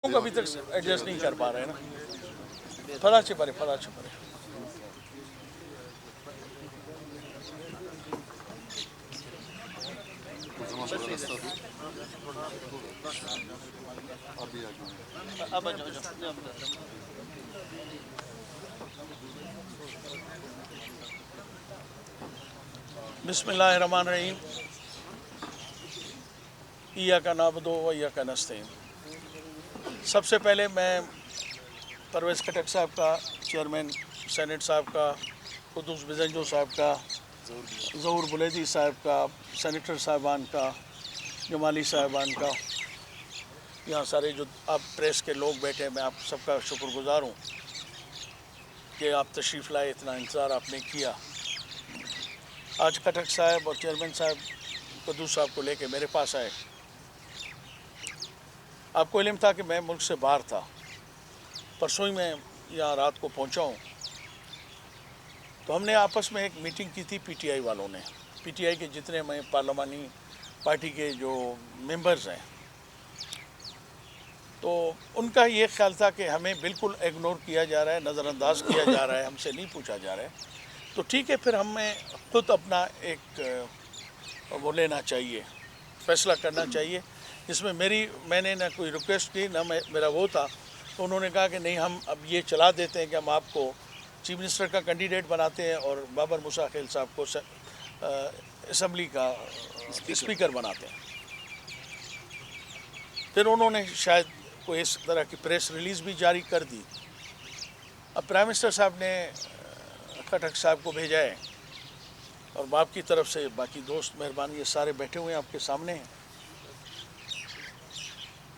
लोग अभी तक एडजस्ट नहीं कर पा रहे हैं ना। फलाचे परे फलाचे परे बिस्मिल्लाहिर्रहमानिर्रहीम। इय्याका नअबुदु व इय्याका नस्तईन। सबसे पहले मैं परवेज़ खटक साहब का, चेयरमैन सेनेट साहब का, कुद्दूस बिजंजो साहब का, ज़हूर बुलैदी साहब का, सेनेटर साहबान का, जमाली साहबान का, यहाँ सारे जो आप प्रेस के लोग बैठे हैं, मैं आप सबका शुक्रगुज़ार हूँ कि आप तशरीफ़ लाए, इतना इंतज़ार आपने किया। आज खटक साहब और चेयरमैन साहब कुद्दूस साहब को लेके मेरे पास आए। आपको इल्म था कि मैं मुल्क से बाहर था, परसों ही मैं यहाँ रात को पहुँचा हूँ। तो हमने आपस में एक मीटिंग की थी पीटीआई वालों ने, पीटीआई के जितने मैं पार्लिमानी पार्टी के जो मेंबर्स हैं, तो उनका ये ख्याल था कि हमें बिल्कुल इग्नोर किया जा रहा है, नज़रअंदाज किया जा रहा है, हमसे नहीं पूछा जा रहा है। तो ठीक है, फिर हमें खुद अपना एक वो लेना चाहिए, फ़ैसला करना चाहिए, जिसमें मैंने ना कोई रिक्वेस्ट की ना मेरा वो था। तो उन्होंने कहा कि नहीं, हम अब ये चला देते हैं कि हम आपको चीफ मिनिस्टर का कैंडिडेट बनाते हैं और बाबर मूसा खेल साहब को असम्बली का स्पीकर बनाते हैं। फिर उन्होंने शायद कोई इस तरह की प्रेस रिलीज़ भी जारी कर दी। अब प्राइम मिनिस्टर साहब ने खटक साहब को भेजा है और बाप की तरफ से बाकी दोस्त मेहरबान ये सारे बैठे हुए हैं आपके सामने हैं।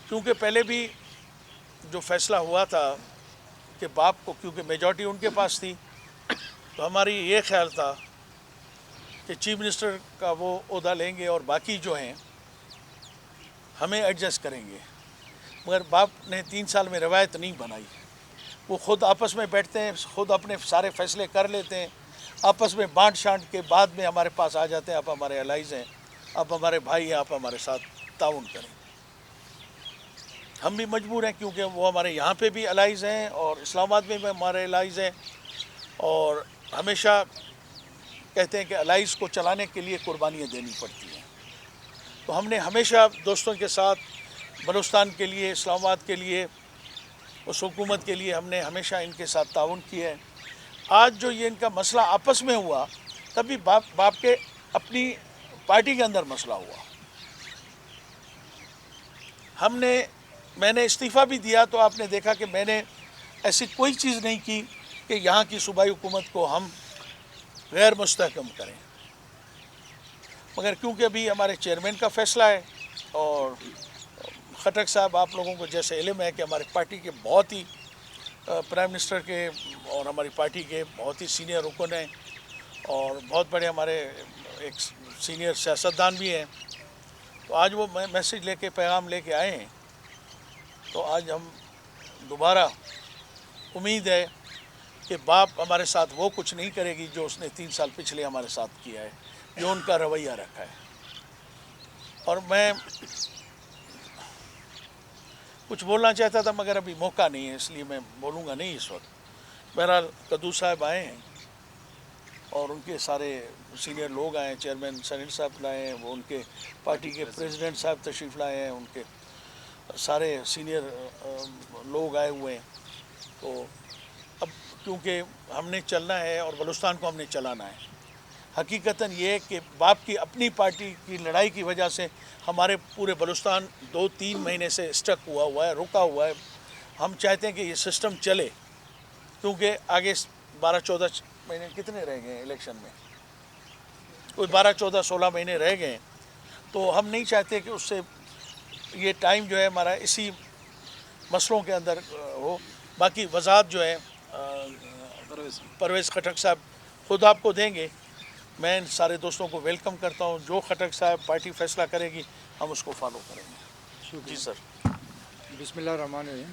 क्योंकि पहले भी जो फैसला हुआ था कि बाप को, क्योंकि मेजॉरिटी उनके पास थी, तो हमारी ये ख्याल था कि चीफ मिनिस्टर का वो ओहदा लेंगे और बाकी जो हैं हमें एडजस्ट करेंगे। मगर बाप ने 3 साल में रवायत नहीं बनाई। वो ख़ुद आपस में बैठते हैं, ख़ुद अपने सारे फैसले कर लेते हैं, आपस में बांट छांट के बाद में हमारे पास आ जाते हैं, आप हमारे अलाइज़ हैं, आप हमारे भाई हैं, आप हमारे साथ ताउन करें। हम भी मजबूर हैं क्योंकि वो हमारे यहाँ पे भी अलाइज़ हैं और इस्लामाबाद में भी हमारे अलाइज़ हैं, और हमेशा कहते हैं कि अलाइज़ को चलाने के लिए कुर्बानियाँ देनी पड़ती हैं। तो हमने हमेशा दोस्तों के साथ बलूचिस्तान के लिए, इस्लामाबाद के लिए, उस हुकूमत के लिए हमने हमेशा इनके साथ ताउन किया है। आज जो ये इनका मसला आपस में हुआ, तभी बाप के अपनी पार्टी के अंदर मसला हुआ। मैंने इस्तीफ़ा भी दिया, तो आपने देखा कि मैंने ऐसी कोई चीज़ नहीं की कि यहाँ की सूबाई हुकूमत को हम गैर मुस्तहकम करें। मगर क्योंकि अभी हमारे चेयरमैन का फ़ैसला है, और खटक साहब आप लोगों को जैसे इल्म है कि हमारे पार्टी के बहुत ही प्राइम मिनिस्टर के और हमारी पार्टी के बहुत ही सीनियर रुकन हैं और बहुत बड़े हमारे एक सीनियर सियासतदान भी हैं। तो आज वो मैसेज लेके, पैगाम लेके आए हैं। तो आज हम दोबारा, उम्मीद है कि बाप हमारे साथ वो कुछ नहीं करेगी जो उसने 3 साल पिछले हमारे साथ किया है, जो उनका रवैया रखा है। और मैं कुछ बोलना चाहता था मगर अभी मौका नहीं है, इसलिए मैं बोलूँगा नहीं इस वक्त। बहरहाल कुद्दूस साहब आए हैं और उनके सारे सीनियर लोग आए हैं, चेयरमैन सेनेट साहब लाए हैं, वो उनके पार्टी के प्रेसिडेंट साहब तशरीफ़ लाए हैं, उनके सारे सीनियर लोग आए हुए हैं। तो अब क्योंकि हमने चलना है और बलूचिस्तान को हमने चलाना है, हकीकतन ये कि बाप की अपनी पार्टी की लड़ाई की वजह से हमारे पूरे बलूचिस्तान 2-3 महीने से स्टक हुआ है, रुका हुआ है। हम चाहते हैं कि ये सिस्टम चले, क्योंकि आगे 12-14 महीने कितने रह गए हैं इलेक्शन में, कोई 12-14-16 महीने रह गए हैं। तो हम नहीं चाहते कि उससे ये टाइम जो है हमारा इसी मसलों के अंदर हो। बाकी वजाहत जो है परवेज़ खटक साहब खुद आपको देंगे। मैं इन सारे दोस्तों को वेलकम करता हूँ। जो खटक साहब पार्टी फ़ैसला करेगी हम उसको फॉलो करेंगे। जी सर। बिस्मिल्लाहिर्रहमानिर्रहीम।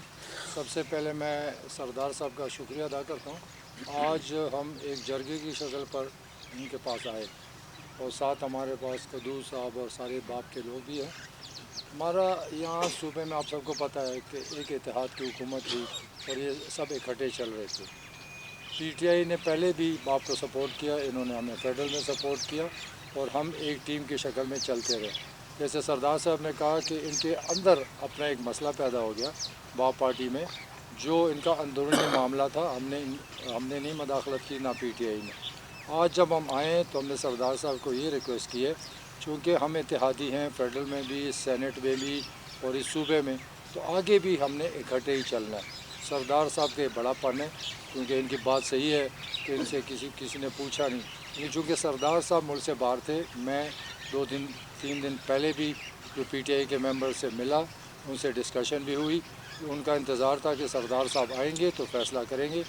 सबसे पहले मैं सरदार साहब का शुक्रिया अदा करता हूँ। आज हम एक जरगे की शक्ल पर इनके पास आए और साथ हमारे पास कुद्दूस साहब और सारे बाप के लोग भी हैं। हमारा यहाँ सूबे में आप सबको पता है कि एक इत्तेहाद की हुकूमत थी और ये सब इकट्ठे चल रहे थे। पीटीआई ने पहले भी बाप को सपोर्ट किया, इन्होंने हमें फेडरल में सपोर्ट किया और हम एक टीम की शक्ल में चलते रहे। जैसे सरदार साहब ने कहा कि इनके अंदर अपना एक मसला पैदा हो गया बाप पार्टी में, जो इनका अंदरूनी मामला था, हमने नहीं मदाखलत की, ना पीटीआई ने। आज जब हम आए तो हमने सरदार साहब को ये रिक्वेस्ट की है, चूँकि हम इत्तेहादी हैं फेडरल में भी, सेनेट में भी और इस सूबे में, तो आगे भी हमने इकट्ठे ही चलना है। सरदार साहब के बड़ापन है, क्योंकि इनकी बात सही है कि इनसे किसी ने पूछा नहीं, लेकिन चूँकि सरदार साहब मुल्क से बाहर थे, मैं 2-3 दिन पहले भी जो पीटीआई के मेंबर से मिला, उनसे डिस्कशन भी हुई। उनका इंतज़ार था कि सरदार साहब आएंगे तो फ़ैसला करेंगे।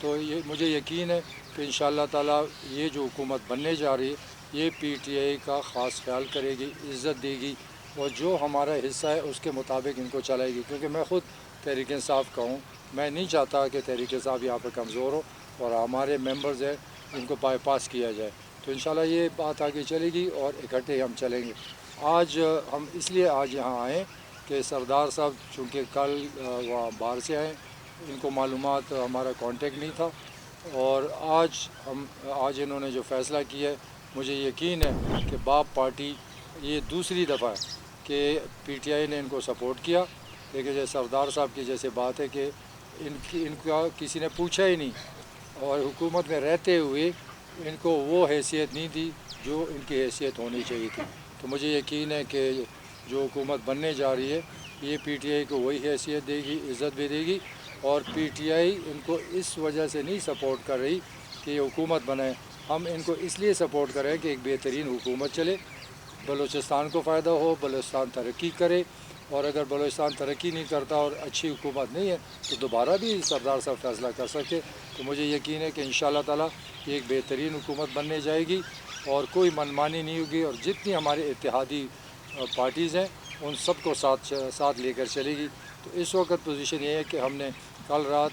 तो ये मुझे यकीन है कि इंशाअल्लाह ताला ये जो हुकूमत बनने जा रही है, ये पीटीआई का ख़ास ख्याल करेगी, इज़्ज़त देगी और जो हमारा हिस्सा है उसके मुताबिक इनको चलाएगी। क्योंकि मैं ख़ुद तहरीक इंसाफ का हूँ, मैं नहीं चाहता कि तहरीक इंसाफ यहाँ पर कमज़ोर हो और हमारे मेंबर्स हैं इनको बाईपास किया जाए। तो इंशाअल्लाह ये बात आगे चलेगी और इकट्ठे हम चलेंगे। आज हम इसलिए आज यहाँ आए कि सरदार साहब चूँकि कल वहाँ बाहर से आए, इनको मालूमात हमारा कांटेक्ट नहीं था और आज इन्होंने जो फ़ैसला किया है, मुझे यकीन है कि बाप पार्टी ये दूसरी दफ़ा है कि पीटीआई ने इनको सपोर्ट किया, लेकिन जैसे सरदार साहब की जैसे बात है कि इनका किसी ने पूछा ही नहीं और हुकूमत में रहते हुए इनको वो हैसियत नहीं दी जो इनकी हैसियत होनी चाहिए थी। तो मुझे यकीन है कि जो हुकूमत बनने जा रही है, ये पीटीआई को वही हैसियत देगी, इज़्ज़त भी देगी और पीटीआई इनको इस वजह से नहीं सपोर्ट कर रही कि ये हुकूमत बनाए। हम इनको इसलिए सपोर्ट कर रहे हैं कि एक बेहतरीन हुकूमत चले, बलूचिस्तान को फ़ायदा हो, बलूचिस्तान तरक्की करे और अगर बलूचिस्तान तरक्की नहीं करता और अच्छी हुकूमत नहीं है तो दोबारा भी सरदार साहब फ़ैसला कर सकते। तो मुझे यकीन है कि इंशाअल्लाह ताला ये एक बेहतरीन हुकूमत बनने जाएगी और कोई मनमानी नहीं होगी और जितनी हमारे इत्तेहादी पार्टीज़ हैं उन सब को साथ लेकर चलेगी। तो इस वक्त पोजीशन ये है कि हमने कल रात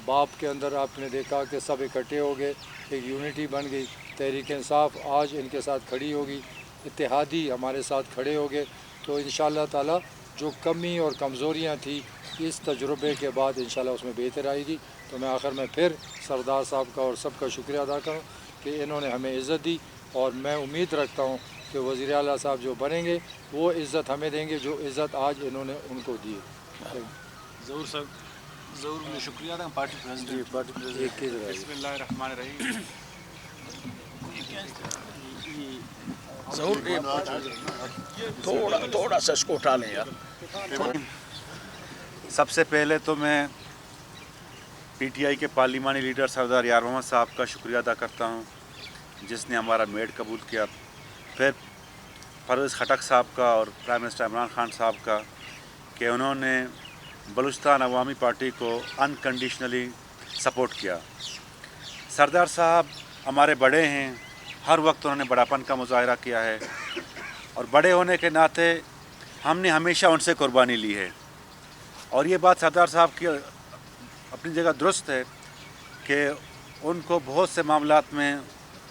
बाप के अंदर आपने देखा कि सब इकट्ठे हो गए, एक यूनिटी बन गई। तहरीक इंसाफ आज इनके साथ खड़ी होगी, इत्तेहादी हमारे साथ खड़े हो गए। तो इंशाअल्लाह ताला जो कमी और कमज़ोरियाँ थी इस तजुर्बे के बाद इंशाअल्लाह उसमें बेहतर आएगी। तो मैं आखिर में फिर सरदार साहब का और सबका शुक्रिया अदा करूँ कि इन्होंने हमें इज़्ज़त दी और मैं उम्मीद रखता हूँ कि वज़ीर आला साहब जो बनेंगे वो इज़्ज़त हमें देंगे जो इज़्ज़त आज इन्होंने उनको दी है। ज़रूर सर, ज़रूर मुझे शुक्रिया था पार्टी प्रेसिडेंट। बिस्मिल्लाहिर्रहमानिर्रहीम। ज़रूर थोड़ा सा इसको उठा लें यार। सबसे पहले तो मैं पीटीआई के पार्लिमानी लीडर सरदार यार मोहम्मद साहब का शुक्रिया अदा करता हूं, जिसने हमारा मेड कबूल किया। फिर परवेज़ खटक साहब का और प्राइम मिनिस्टर इमरान खान साहब का कि उन्होंने बलूचिस्तान अवामी पार्टी को अनकंडीशनली सपोर्ट किया। सरदार साहब हमारे बड़े हैं, हर वक्त उन्होंने बड़ापन का मुजाहरा किया है और बड़े होने के नाते हमने हमेशा उनसे कुर्बानी ली है। और ये बात सरदार साहब की अपनी जगह दुरुस्त है कि उनको बहुत से मामलात में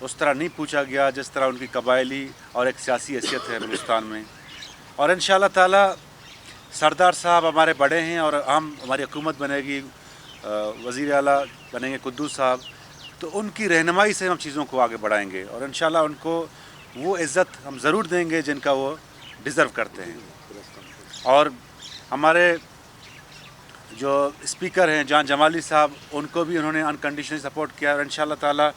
उस तरह नहीं पूछा गया जिस तरह उनकी कबायली और एक सियासी हैसियत है बलूचिस्तान में। और इंशाअल्लाह ताला सरदार साहब हमारे बड़े हैं और हमारी हुकूमत बनेगी, वज़ीर आला बनेंगे कुद्दूस साहब, तो उनकी रहनुमाई से हम चीज़ों को आगे बढ़ाएंगे और इंशाअल्लाह उनको वो इज़्ज़त हम ज़रूर देंगे जिनका वो डिज़र्व करते हैं। और हमारे जो स्पीकर हैं जान जमाली साहब, उनको भी उन्होंने अनकंडीशनली सपोर्ट किया और इंशाअल्लाह ताला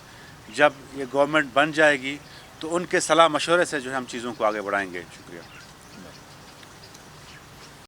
जब ये गवर्नमेंट बन जाएगी तो उनके सलाह मशवरे से जो है हम चीज़ों को आगे बढ़ाएंगे। शुक्रिया।